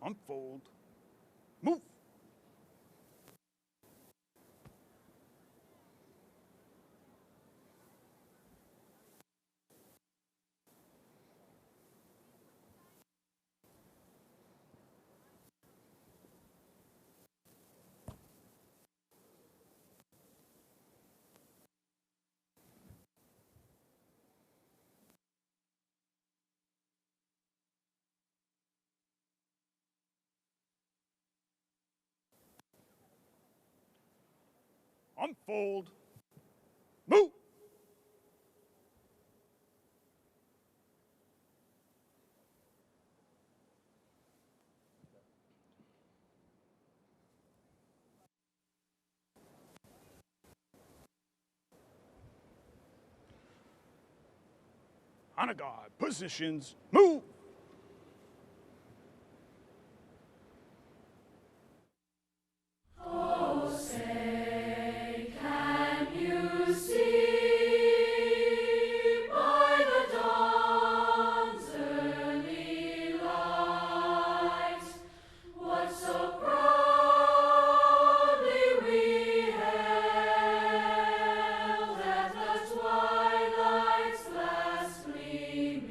Unfold. Move. Unfold. Move. Honor guard. Positions. Move. Oh, say, can you see by the dawn's early light what so proudly we hailed at the twilight's last gleaming?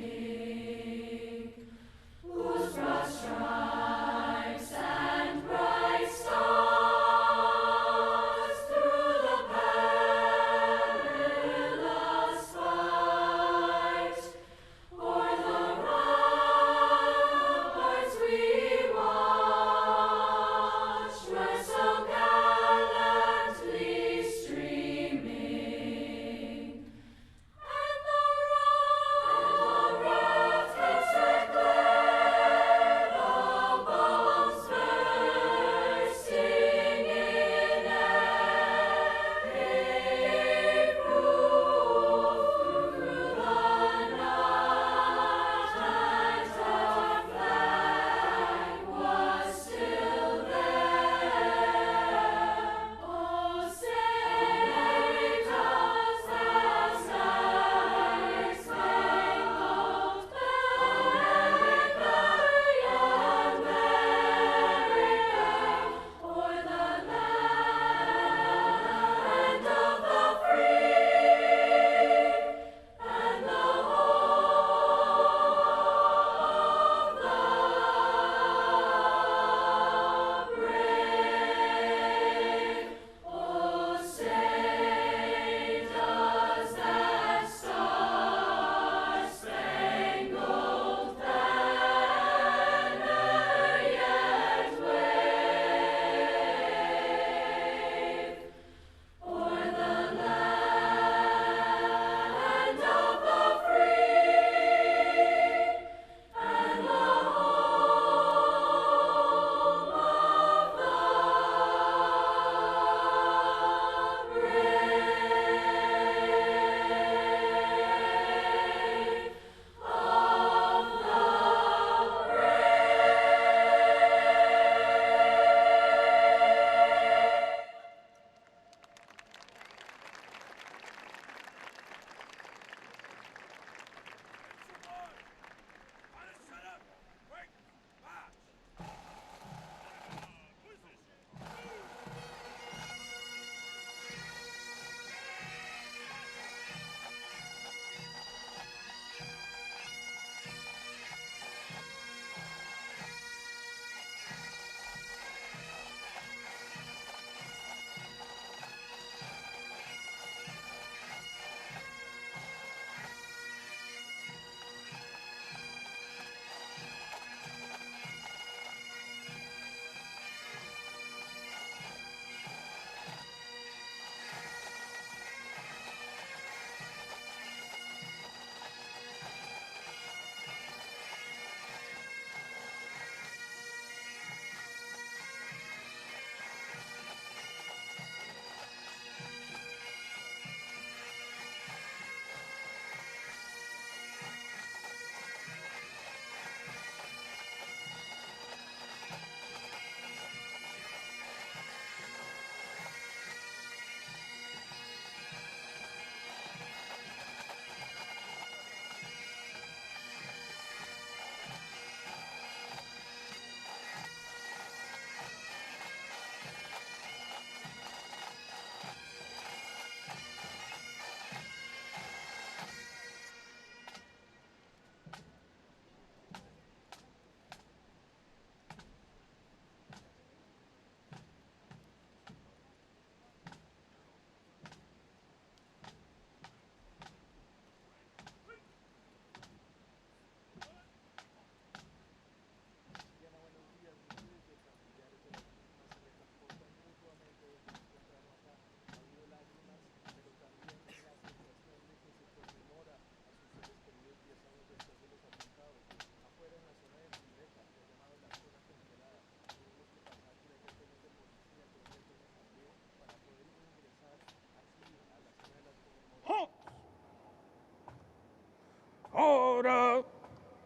Order.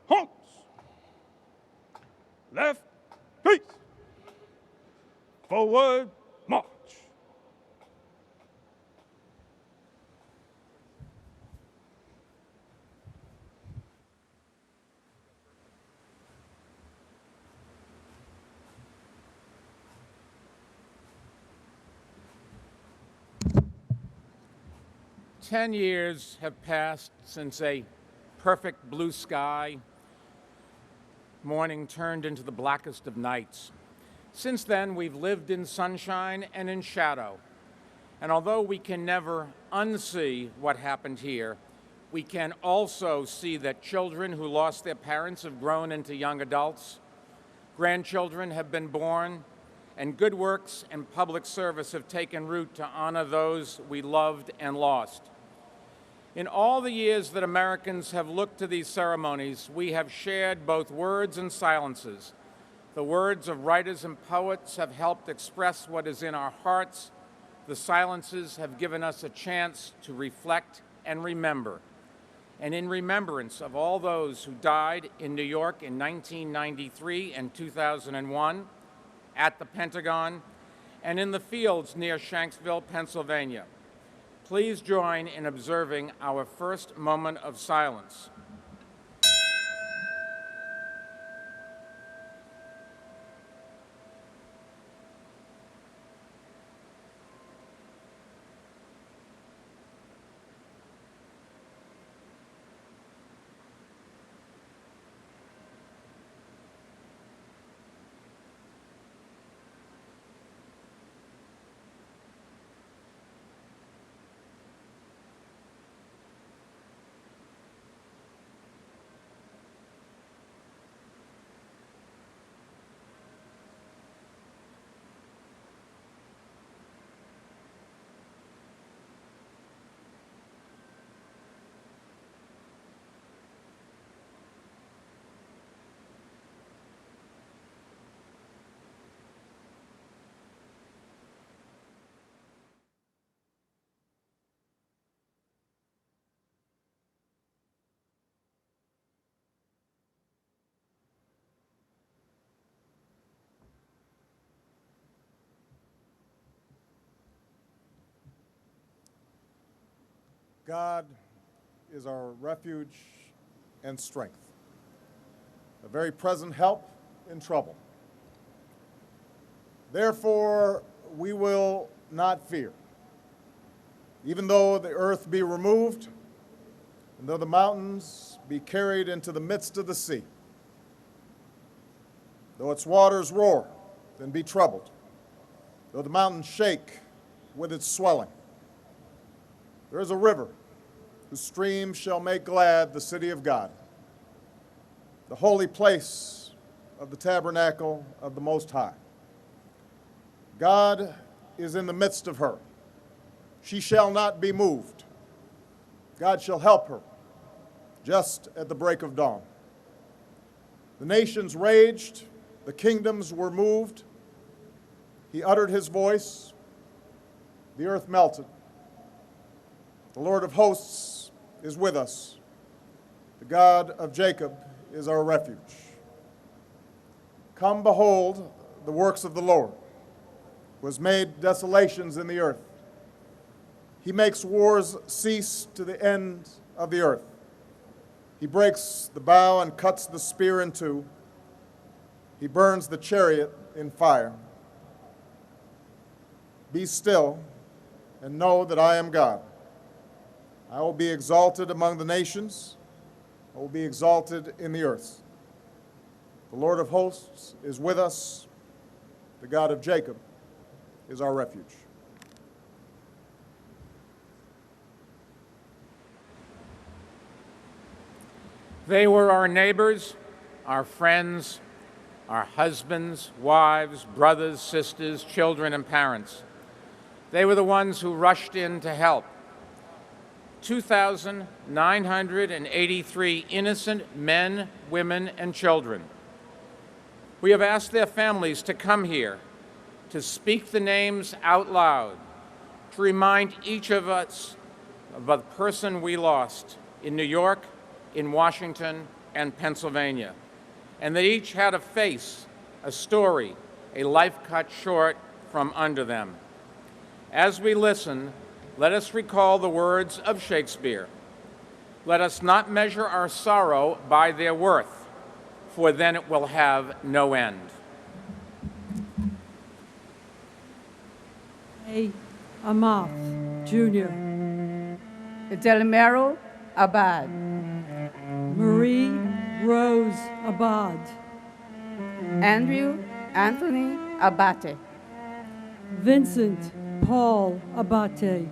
Halt. Left. Peace. Forward. March. Ten years have passed since a perfect blue sky morning turned into the blackest of nights. Since then, we've lived in sunshine and in shadow. And although we can never unsee what happened here, we can also see that children who lost their parents have grown into young adults, grandchildren have been born, and good works and public service have taken root to honor those we loved and lost. In all the years that Americans have looked to these ceremonies, we have shared both words and silences. The words of writers and poets have helped express what is in our hearts. The silences have given us a chance to reflect and remember. And in remembrance of all those who died in New York in 1993 and 2001, at the Pentagon, and in the fields near Shanksville, Pennsylvania, please join in observing our first moment of silence. God is our refuge and strength, a very present help in trouble. Therefore, we will not fear, even though the earth be removed, and though the mountains be carried into the midst of the sea, though its waters roar and be troubled, though the mountains shake with its swelling. There is a river whose streams shall make glad the city of God, the holy place of the tabernacle of the Most High. God is in the midst of her. She shall not be moved. God shall help her just at the break of dawn. The nations raged, the kingdoms were moved. He uttered his voice, the earth melted. The Lord of hosts is with us. The God of Jacob is our refuge. Come behold the works of the Lord, who has made desolations in the earth. He makes wars cease to the end of the earth. He breaks the bow and cuts the spear in two. He burns the chariot in fire. Be still and know that I am God. I will be exalted among the nations. I will be exalted in the earth. The Lord of hosts is with us. The God of Jacob is our refuge. They were our neighbors, our friends, our husbands, wives, brothers, sisters, children, and parents. They were the ones who rushed in to help. 2,983 innocent men, women, and children. We have asked their families to come here, to speak the names out loud, to remind each of us of the person we lost in New York, in Washington and Pennsylvania, and they each had a face, a story, a life cut short from under them. As we listen, let us recall the words of Shakespeare. Let us not measure our sorrow by their worth, for then it will have no end. A. Amath, Jr. Delmero Abad. Marie Rose Abad. Andrew Anthony Abate. Vincent Paul Abate.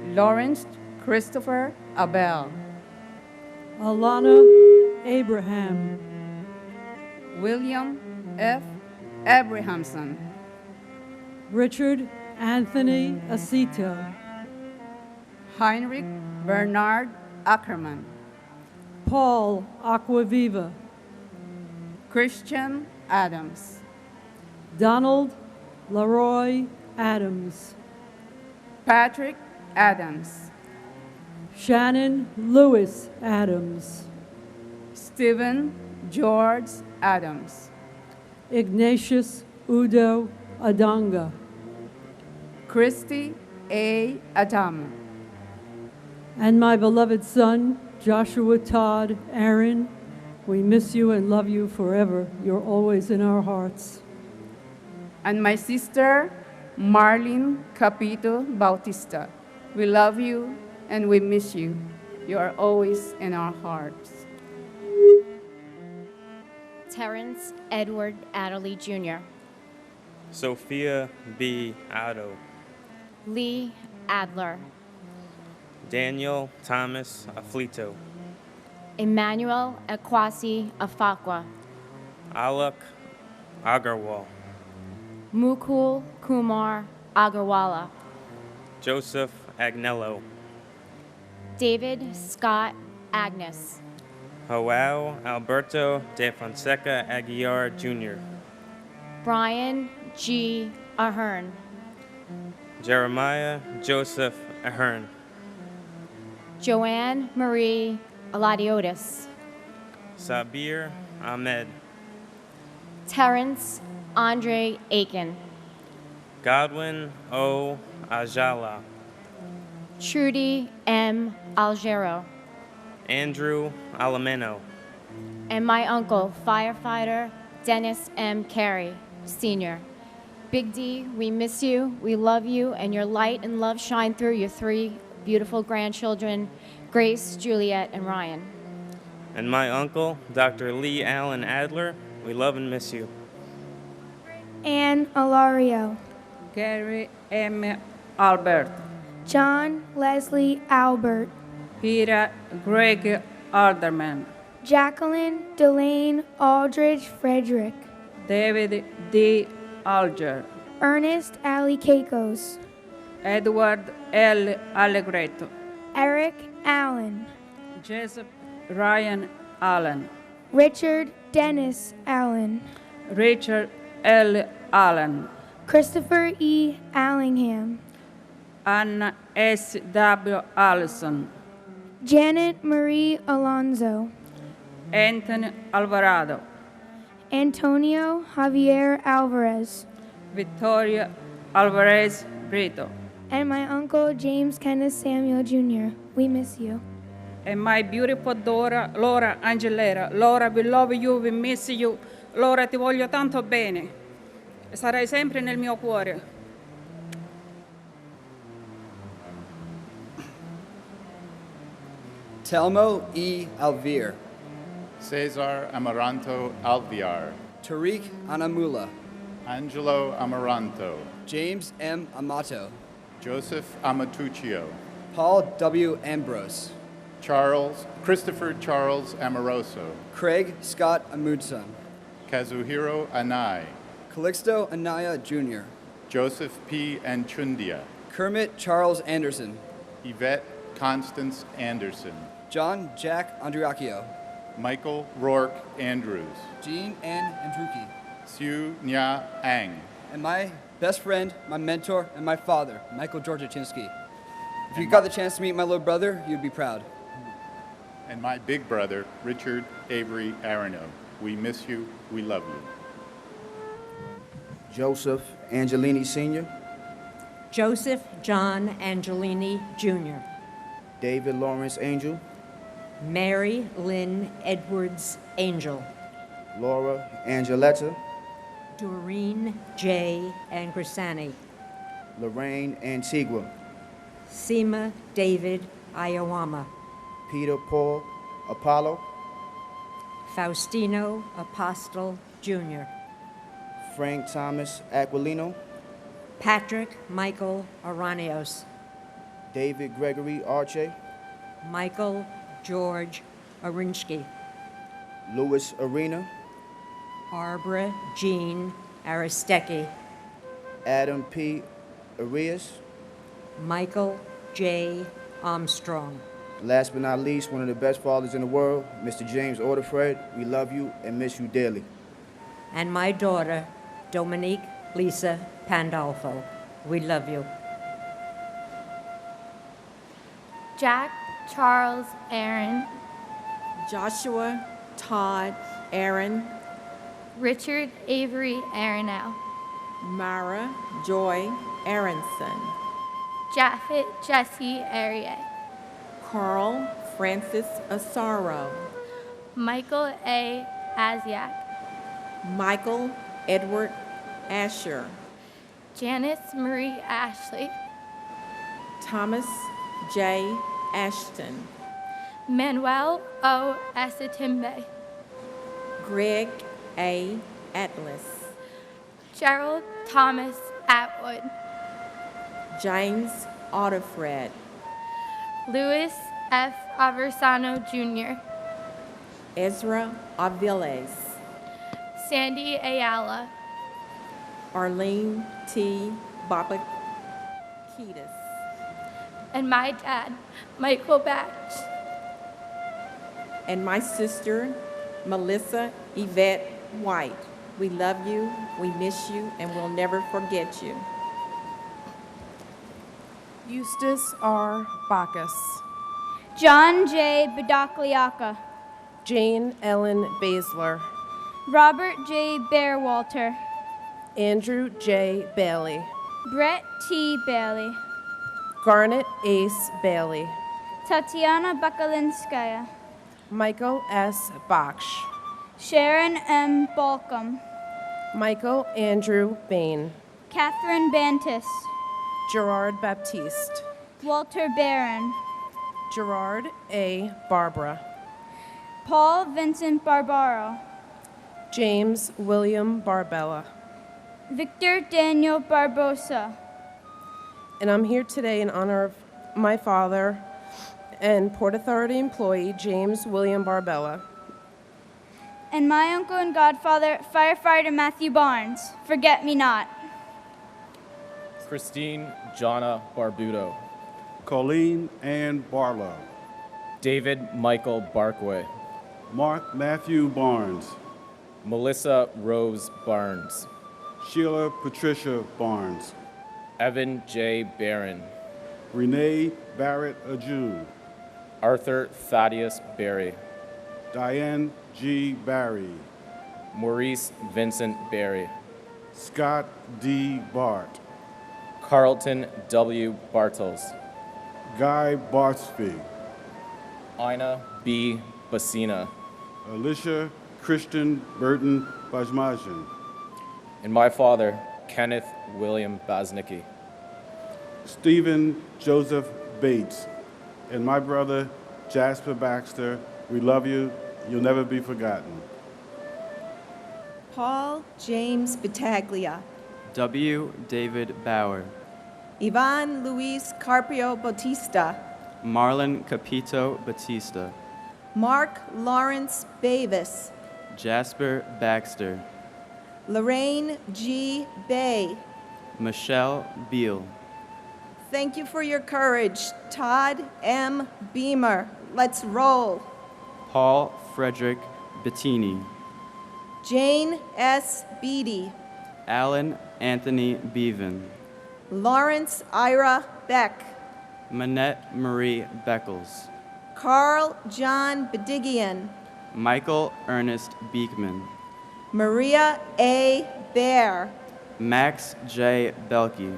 Lawrence Christopher Abel. Alana Abraham. William F. Abrahamson. Richard Anthony Acito. Heinrich Bernard Ackerman. Paul Aquaviva. Christian Adams. Donald Leroy Adams. Patrick Adams. Shannon Lewis Adams. Stephen George Adams. Ignatius Udo Adanga. Christy A. Adam. And my beloved son, Joshua Todd Aaron, we miss you and love you forever. You're always in our hearts. And my sister, Marlene Capito Bautista. We love you and we miss you. You are always in our hearts. Terrence Edward Adderley Jr. Sophia B. Otto. Lee Adler. Daniel Thomas Aflito. Emmanuel Akwasi Afakwa. Alok Agarwal. Mukul Kumar Agarwala. Joseph Agnello. David Scott Agnes. Joao Alberto de Fonseca Aguiar Jr. Brian G. Ahern. Jeremiah Joseph Ahern. Joanne Marie Aladiotis. Sabir Ahmed. Terrence Andre Aiken. Godwin O. Ajala. Trudy M. Algero. Andrew Alameno. And my uncle, firefighter Dennis M. Carey, Sr. Big D, we miss you, we love you, and your light and love shine through your three beautiful grandchildren, Grace, Juliet, and Ryan. And my uncle, Dr. Lee Allen Adler, we love and miss you. Anne Alario. Gary M. Albert. John Leslie Albert. Peter Greg Alderman. Jacqueline Delane Aldridge Frederick. David D. Alger. Ernest Ali Caicos. Edward L. Allegretto. Eric Allen. Jessup Ryan Allen. Richard Dennis Allen. Richard L. Allen. Christopher E. Allingham. Anna S. W. Allison. Janet Marie Alonzo. Anthony Alvarado. Antonio Javier Alvarez. Victoria Alvarez Brito. And my uncle James Kenneth Samuel Jr. We miss you. And my beautiful daughter Laura Angelera. Laura, we love you, we miss you. Laura, ti voglio tanto bene. Sarai sempre nel mio cuore. Telmo E. Alvear. Cesar Amaranto Alviar. Tariq Anamula. Angelo Amaranto. James M. Amato. Joseph Amatuccio. Paul W. Ambrose. Christopher Charles Amoroso. Craig Scott Amundson. Kazuhiro Anai. Calixto Anaya Jr. Joseph P. Anchundia. Kermit Charles Anderson. Yvette Constance Anderson. John Jack Andriacchio. Michael Rourke Andrews. Jean Ann Andruki. Siu Nya Ang. And my best friend, my mentor, and my father, Michael Georgiachinsky. If you got the chance to meet my little brother, you'd be proud. And my big brother, Richard Avery Arano. We miss you. We love you. Joseph Angelini Sr., Joseph John Angelini Jr., David Lawrence Angel, Mary Lynn Edwards Angel, Laura Angeletta, Doreen J. Angrisani, Lorraine Antigua, Seema David Iowama, Peter Paul Apollo, Faustino Apostle Jr., Frank Thomas Aquilino, Patrick Michael Aranios, David Gregory Arche, Michael George Arinsky, Louis Arena, Barbara Jean Aristecki, Adam P. Arias. Michael J. Armstrong. Last but not least, one of the best fathers in the world, Mr. James Orderfred. We love you and miss you dearly. And my daughter, Dominique Lisa Pandolfo. We love you. Jack Charles Aaron, Joshua Todd Aaron, Richard Avery Aronell, Mara Joy Aronson, Japhet Jesse Ariet, Carl Francis Asaro, Michael A. Asiak, Michael Edward Asher, Janice Marie Ashley, Thomas J. Ashton, Manuel O. Esatimbe, Greg A. Atlas, Gerald Thomas Atwood, James Otterfred, Louis F. Aversano Jr., Ezra Aviles, Sandy Ayala, Arlene T. Babakitas, and my dad, Michael Batch, and my sister, Melissa Yvette White. We love you, we miss you, and we'll never forget you. Eustace R. Bacchus, John J. Badakliaka, Jane Ellen Basler, Robert J. Bearwalter, Andrew J. Bailey, Brett T. Bailey, Garnet Ace Bailey, Tatiana Bakalinskaya, Michael S. Baksh, Sharon M. Balcom, Michael Andrew Bain, Catherine Bantis, Gerard Baptiste, Walter Barron, Gerard A. Barbara, Paul Vincent Barbaro, James William Barbella, Victor Daniel Barbosa. And I'm here today in honor of my father and Port Authority employee James William Barbella. And my uncle and godfather, firefighter Matthew Barnes. Forget me not. Christine Jonna Barbudo, Colleen Ann Barlow, David Michael Barkway, Mark Matthew Barnes, Melissa Rose Barnes, Sheila Patricia Barnes, Evan J. Barron, Renee Barrett Ajun, Arthur Thaddeus Berry, Diane G. Barry, Maurice Vincent Berry, Scott D. Bart, Carlton W. Bartels, Guy Bartsby, Ina B. Basina, Alicia Christian Burton Bajmajan, and my father, Kenneth William Baznicki, Stephen Joseph Bates, and my brother, Jasper Baxter. We love you. You'll never be forgotten. Paul James Battaglia, W. David Bauer, Ivan Luis Carpio Bautista, Marlon Capito Batista, Mark Lawrence Bavis, Jasper Baxter, Lorraine G. Bay. Michelle Beal. Thank you for your courage, Todd M. Beamer. Let's roll. Paul Frederick Bettini, Jane S. Beatty, Alan Anthony Bevan, Lawrence Ira Beck, Manette Marie Beckles, Carl John Bedigian, Michael Ernest Beekman, Maria A. Bear. Max J. Belke.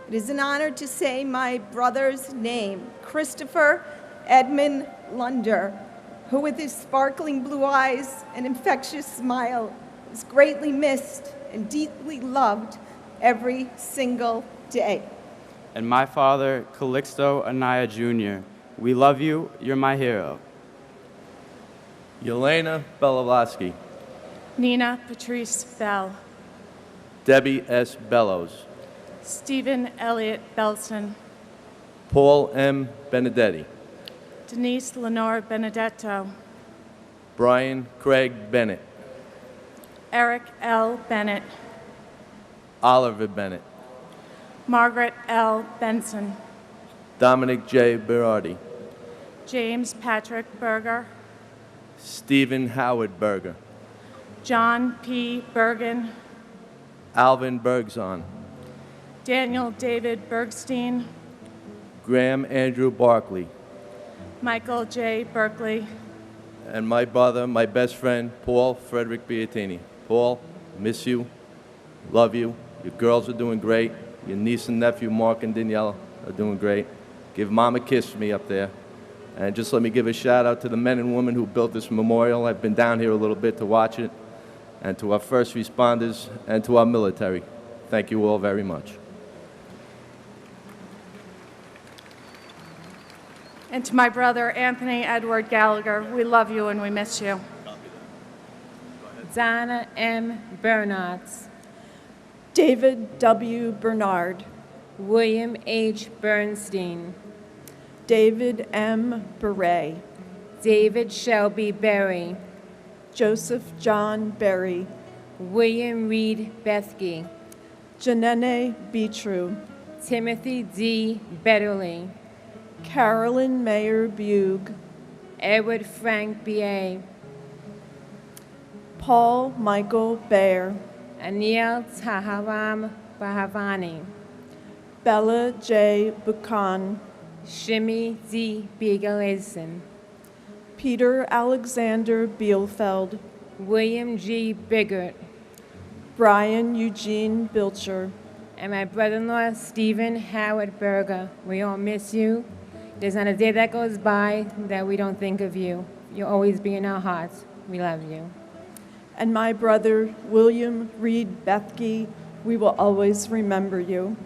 It is an honor to say my brother's name, Christopher Edmund Lunder, who with his sparkling blue eyes and infectious smile is greatly missed and deeply loved every single day. And my father, Calixto Anaya Jr. We love you. You're my hero. Yelena Belovsky, Nina Patrice Bell, Debbie S. Bellows, Stephen Elliott Belson, Paul M. Benedetti, Denise Lenore Benedetto, Brian Craig Bennett, Eric L. Bennett, Oliver Bennett, Margaret L. Benson, Dominic J. Berardi, James Patrick Berger, Stephen Howard Berger, John P. Bergen, Alvin Bergson, Daniel David Bergstein, Graham Andrew Barkley, Michael J. Berkeley, and my brother, my best friend, Paul Frederick Biatini. Paul, miss you, love you. Your girls are doing great. Your niece and nephew, Mark and Danielle, are doing great. Give Mom a kiss for me up there. And just let me give a shout out to the men and women who built this memorial. I've been down here a little bit to watch it, and to our first responders and to our military. Thank you all very much. and to my brother Anthony Edward Gallagher, we love you and we miss you. Donna M. Bernards, David W. Bernard, William H. Bernstein, David M. Beret, David Shelby Berry, Joseph John Berry, William Reed Bethke, Janene Beatru, Timothy D. Betterly, Carolyn Mayer Bug, Edward Frank B.A., Paul Michael Baer, Anil Taharam Bahavani, Bella J. Buchan, Shimi D. Biegeleisen, Peter Alexander Bielfeld, William G. Biggert, Brian Eugene Bilcher, and my brother-in-law, Stephen Howard Berger. We all miss you. There's not a day that goes by that we don't think of you. You'll always be in our hearts. We love you. and my brother William Reed Bethke, we will always remember you.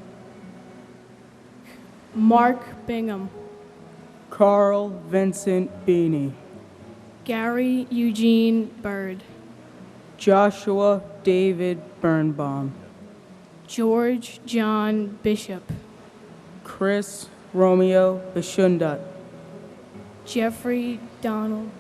Mark Bingham, Carl Vincent Beanie, Gary Eugene Bird, Joshua David Birnbaum, George John Bishop, Chris Romeo Bishundat, Jeffrey Donald,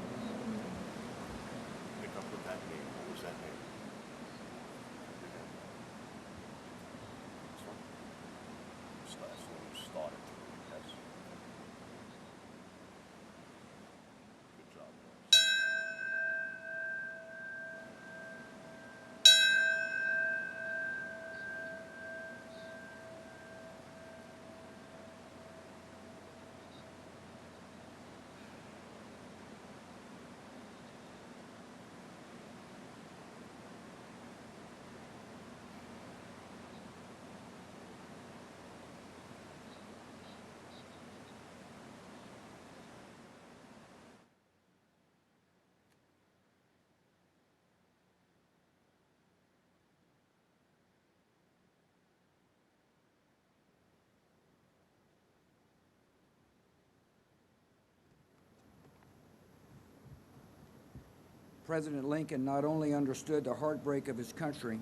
President Lincoln not only understood the heartbreak of his country,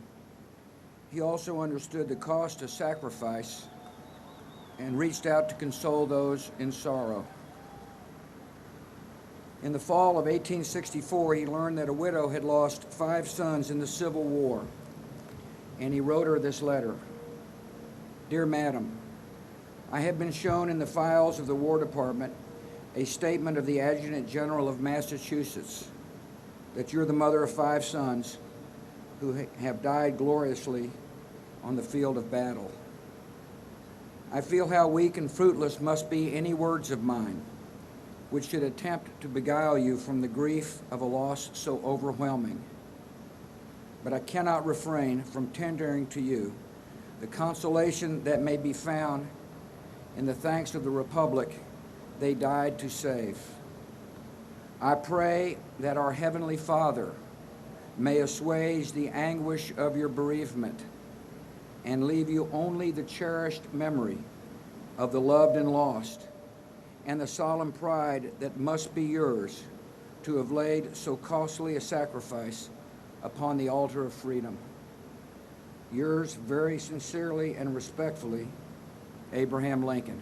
he also understood the cost of sacrifice and reached out to console those in sorrow. In the fall of 1864, he learned that a widow had lost 5 sons in the Civil War, and he wrote her this letter. Dear Madam, I have been shown in the files of the War Department a statement of the Adjutant General of Massachusetts that you're the mother of 5 sons who have died gloriously on the field of battle. I feel how weak and fruitless must be any words of mine, which should attempt to beguile you from the grief of a loss so overwhelming. But I cannot refrain from tendering to you the consolation that may be found in the thanks of the Republic they died to save. I pray that our Heavenly Father may assuage the anguish of your bereavement and leave you only the cherished memory of the loved and lost, and the solemn pride that must be yours to have laid so costly a sacrifice upon the altar of freedom. Yours very sincerely and respectfully, Abraham Lincoln.